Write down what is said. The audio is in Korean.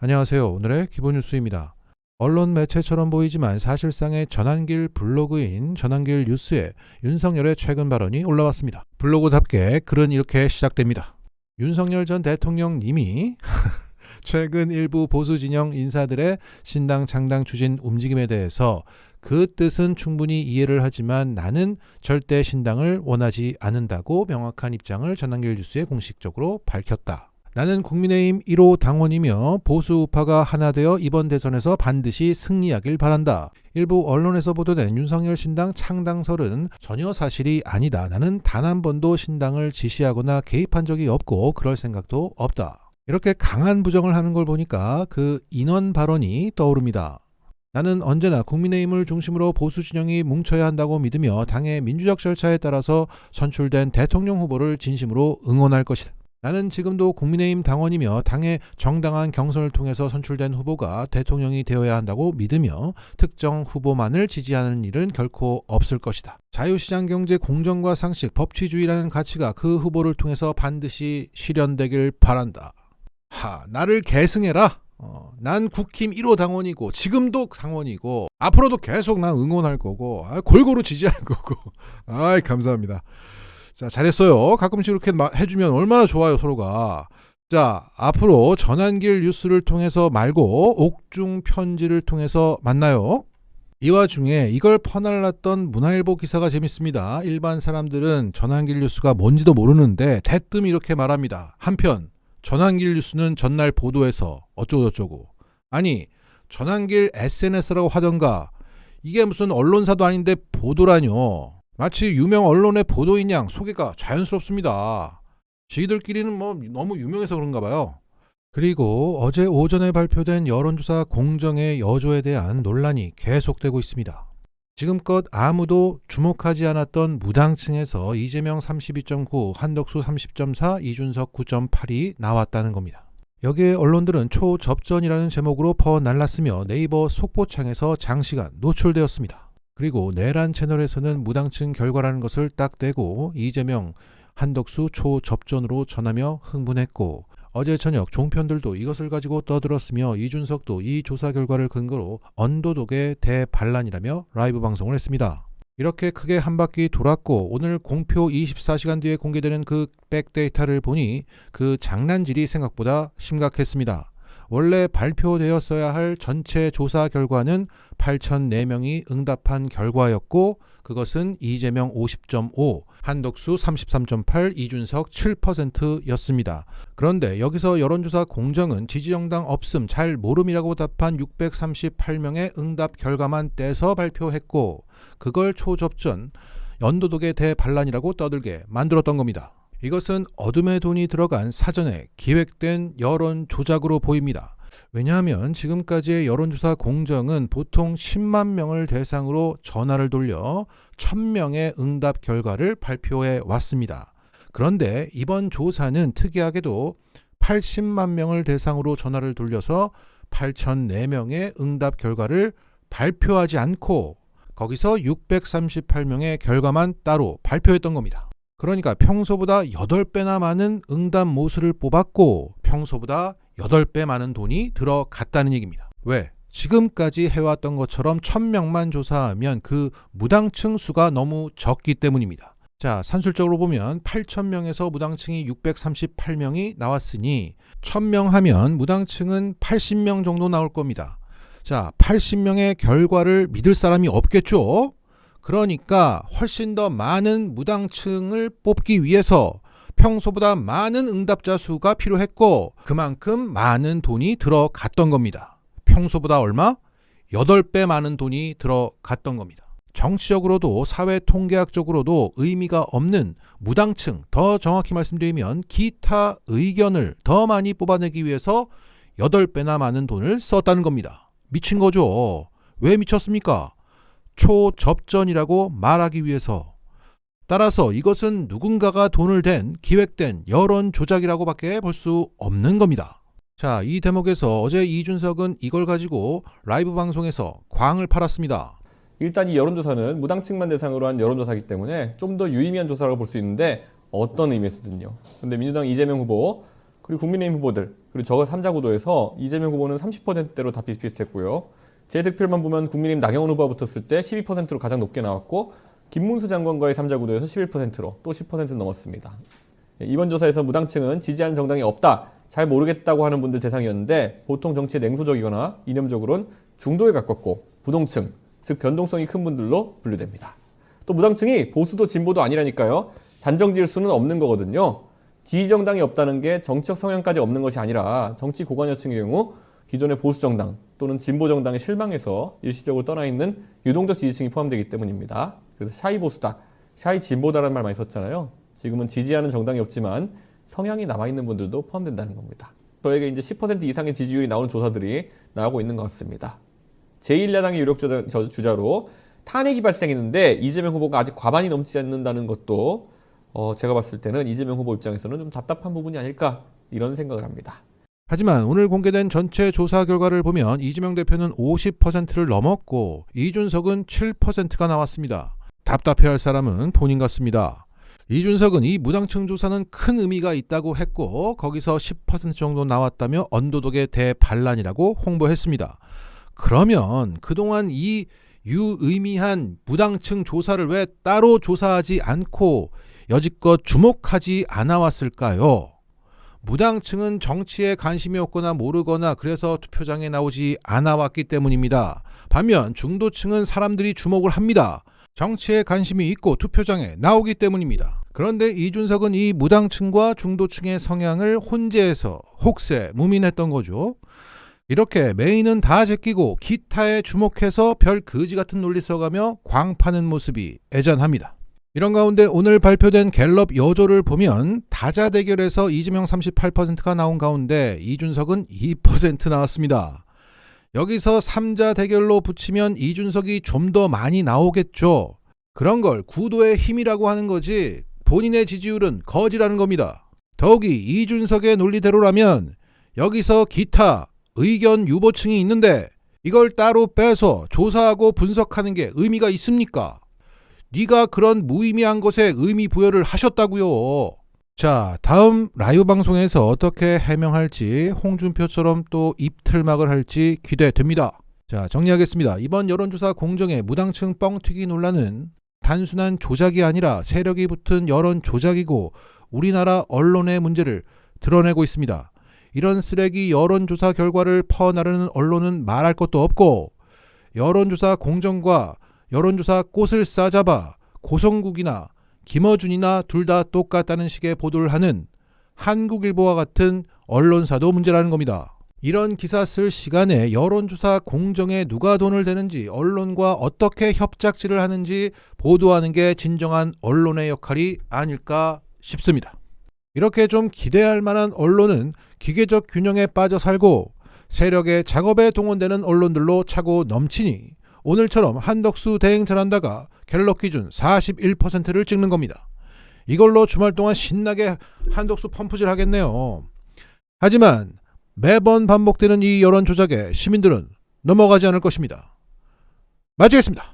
안녕하세요. 오늘의 기본 뉴스입니다. 언론 매체처럼 보이지만 사실상의 전환길 블로그인 전환길 뉴스에 윤석열의 최근 발언이 올라왔습니다. 블로그답게 글은 이렇게 시작됩니다. 윤석열 전 대통령님이 최근 일부 보수 진영 인사들의 신당 창당 추진 움직임에 대해서 그 뜻은 충분히 이해를 하지만 나는 절대 신당을 원하지 않는다고 명확한 입장을 전환길 뉴스에 공식적으로 밝혔다. 나는 국민의힘 1호 당원이며 보수 우파가 하나 되어 이번 대선에서 반드시 승리하길 바란다. 일부 언론에서 보도된 윤석열 신당 창당설은 전혀 사실이 아니다. 나는 단 한 번도 신당을 지시하거나 개입한 적이 없고 그럴 생각도 없다. 이렇게 강한 부정을 하는 걸 보니까 그 인원 발언이 떠오릅니다. 나는 언제나 국민의힘을 중심으로 보수 진영이 뭉쳐야 한다고 믿으며 당의 민주적 절차에 따라서 선출된 대통령 후보를 진심으로 응원할 것이다. 나는 지금도 국민의힘 당원이며 당의 정당한 경선을 통해서 선출된 후보가 대통령이 되어야 한다고 믿으며 특정 후보만을 지지하는 일은 결코 없을 것이다. 자유시장 경제 공정과 상식, 법치주의라는 가치가 그 후보를 통해서 반드시 실현되길 바란다. 나를 계승해라. 난 국힘 1호 당원이고 지금도 당원이고 앞으로도 계속 난 응원할 거고 골고루 지지할 거고. 감사합니다. 자, 잘했어요. 가끔씩 이렇게 해주면 얼마나 좋아요, 서로가. 자, 앞으로 전환길 뉴스를 통해서 말고 옥중 편지를 통해서 만나요. 이 와중에 이걸 퍼날랐던 문화일보 기사가 재밌습니다. 일반 사람들은 전환길 뉴스가 뭔지도 모르는데 대뜸 이렇게 말합니다. 한편 전환길 뉴스는 전날 보도에서 어쩌고저쩌고. 아니, 전환길 SNS라고 하던가 이게 무슨 언론사도 아닌데 보도라뇨. 마치 유명 언론의 보도인 양 소개가 자연스럽습니다. 지들끼리는 너무 유명해서 그런가 봐요. 그리고 어제 오전에 발표된 여론조사 공정의 여조에 대한 논란이 계속되고 있습니다. 지금껏 아무도 주목하지 않았던 무당층에서 이재명 32.9, 한덕수 30.4, 이준석 9.8이 나왔다는 겁니다. 여기에 언론들은 초접전이라는 제목으로 퍼날랐으며 네이버 속보창에서 장시간 노출되었습니다. 그리고 내란 채널에서는 무당층 결과라는 것을 딱 떼고 이재명, 한덕수 초접전으로 전하며 흥분했고 어제 저녁 종편들도 이것을 가지고 떠들었으며 이준석도 이 조사 결과를 근거로 언도독의 대반란이라며 라이브 방송을 했습니다. 이렇게 크게 한 바퀴 돌았고 오늘 공표 24시간 뒤에 공개되는 그 백데이터를 보니 그 장난질이 생각보다 심각했습니다. 원래 발표되었어야 할 전체 조사 결과는 8,004명이 응답한 결과였고 그것은 이재명 50.5, 한덕수 33.8, 이준석 7%였습니다. 그런데 여기서 여론조사 공정은 지지정당 없음 잘 모름이라고 답한 638명의 응답 결과만 떼서 발표했고 그걸 초접전, 연도독의 대반란이라고 떠들게 만들었던 겁니다. 이것은 어둠의 돈이 들어간 사전에 기획된 여론 조작으로 보입니다. 왜냐하면 지금까지의 여론조사 공정은 보통 10만 명을 대상으로 전화를 돌려 1000명의 응답 결과를 발표해 왔습니다. 그런데 이번 조사는 특이하게도 80만 명을 대상으로 전화를 돌려서 8,004명의 응답 결과를 발표하지 않고 거기서 638명의 결과만 따로 발표했던 겁니다. 그러니까 평소보다 8배나 많은 응답 모수를 뽑았고 평소보다 8배 많은 돈이 들어갔다는 얘기입니다. 왜? 지금까지 해왔던 것처럼 1000명만 조사하면 그 무당층 수가 너무 적기 때문입니다. 자, 산술적으로 보면 8,000명에서 무당층이 638명이 나왔으니 1000명 하면 무당층은 80명 정도 나올 겁니다. 자, 80명의 결과를 믿을 사람이 없겠죠? 그러니까 훨씬 더 많은 무당층을 뽑기 위해서 평소보다 많은 응답자 수가 필요했고 그만큼 많은 돈이 들어갔던 겁니다. 평소보다 얼마? 8배 많은 돈이 들어갔던 겁니다. 정치적으로도 사회통계학적으로도 의미가 없는 무당층, 더 정확히 말씀드리면 기타 의견을 더 많이 뽑아내기 위해서 8배나 많은 돈을 썼다는 겁니다. 미친 거죠. 왜 미쳤습니까? 초접전이라고 말하기 위해서. 따라서 이것은 누군가가 돈을 댄 기획된 여론 조작이라고 밖에 볼 수 없는 겁니다. 자, 이 대목에서 어제 이준석은 이걸 가지고 라이브 방송에서 광을 팔았습니다. 일단 이 여론조사는 무당층만 대상으로 한 여론조사이기 때문에 좀 더 유의미한 조사라고 볼 수 있는데 어떤 의미에서든요. 그런데 민주당 이재명 후보 그리고 국민의힘 후보들, 그리고 저 3자 구도에서 이재명 후보는 30%대로 다 비슷비슷했고요. 제 득표만 보면 국민의힘 나경원 후보가 붙었을 때 12%로 가장 높게 나왔고 김문수 장관과의 3자 구도에서 11%로 또 10% 넘었습니다. 이번 조사에서 무당층은 지지하는 정당이 없다, 잘 모르겠다고 하는 분들 대상이었는데 보통 정치에 냉소적이거나 이념적으로는 중도에 가깝고 부동층, 즉 변동성이 큰 분들로 분류됩니다. 또 무당층이 보수도 진보도 아니라니까요. 단정 지을 수는 없는 거거든요. 지지정당이 없다는 게 정치적 성향까지 없는 것이 아니라 정치 고관여층의 경우 기존의 보수정당 또는 진보정당에 실망해서 일시적으로 떠나 있는 유동적 지지층이 포함되기 때문입니다. 그래서 샤이 보수다, 샤이 진보다라는 말 많이 썼잖아요. 지금은 지지하는 정당이 없지만 성향이 남아있는 분들도 포함된다는 겁니다. 저에게 이제 10% 이상의 지지율이 나오는 조사들이 나오고 있는 것 같습니다. 제1야당의 유력 주자로 탄핵이 발생했는데 이재명 후보가 아직 과반이 넘지 않는다는 것도 제가 봤을 때는 이재명 후보 입장에서는 좀 답답한 부분이 아닐까 이런 생각을 합니다. 하지만 오늘 공개된 전체 조사 결과를 보면 이재명 대표는 50%를 넘었고 이준석은 7%가 나왔습니다. 답답해할 사람은 본인 같습니다. 이준석은 이 무당층 조사는 큰 의미가 있다고 했고 거기서 10% 정도 나왔다며 언도독의 대반란이라고 홍보했습니다. 그러면 그동안 이 유의미한 무당층 조사를 왜 따로 조사하지 않고 여지껏 주목하지 않아 왔을까요? 무당층은 정치에 관심이 없거나 모르거나 그래서 투표장에 나오지 않아 왔기 때문입니다. 반면 중도층은 사람들이 주목을 합니다. 정치에 관심이 있고 투표장에 나오기 때문입니다. 그런데 이준석은 이 무당층과 중도층의 성향을 혼재해서 혹세 무민했던 거죠. 이렇게 메인은 다 제끼고 기타에 주목해서 별 거지 같은 논리 써가며 광파는 모습이 애잔합니다. 이런 가운데 오늘 발표된 갤럽 여조를 보면 다자 대결에서 이재명 38%가 나온 가운데 이준석은 2% 나왔습니다. 여기서 3자 대결로 붙이면 이준석이 좀 더 많이 나오겠죠. 그런 걸 구도의 힘이라고 하는 거지 본인의 지지율은 거지라는 겁니다. 더욱이 이준석의 논리대로라면 여기서 기타, 의견 유보층이 있는데 이걸 따로 빼서 조사하고 분석하는 게 의미가 있습니까? 네가 그런 무의미한 것에 의미 부여를 하셨다고요. 자, 다음 라이브 방송에서 어떻게 해명할지 홍준표처럼 또 입틀막을 할지 기대됩니다. 자, 정리하겠습니다. 이번 여론조사 공정의 무당층 뻥튀기 논란은 단순한 조작이 아니라 세력이 붙은 여론 조작이고 우리나라 언론의 문제를 드러내고 있습니다. 이런 쓰레기 여론조사 결과를 퍼나르는 언론은 말할 것도 없고 여론조사 공정과 여론조사 꽃을 싸잡아 고성국이나 김어준이나 둘 다 똑같다는 식의 보도를 하는 한국일보와 같은 언론사도 문제라는 겁니다. 이런 기사 쓸 시간에 여론조사 공정에 누가 돈을 대는지 언론과 어떻게 협작질을 하는지 보도하는 게 진정한 언론의 역할이 아닐까 싶습니다. 이렇게 좀 기대할 만한 언론은 기계적 균형에 빠져 살고 세력의 작업에 동원되는 언론들로 차고 넘치니 오늘처럼 한덕수 대행 잘한다가 갤럽 기준 41%를 찍는 겁니다. 이걸로 주말 동안 신나게 한덕수 펌프질 하겠네요. 하지만 매번 반복되는 이 여론 조작에 시민들은 넘어가지 않을 것입니다. 마치겠습니다.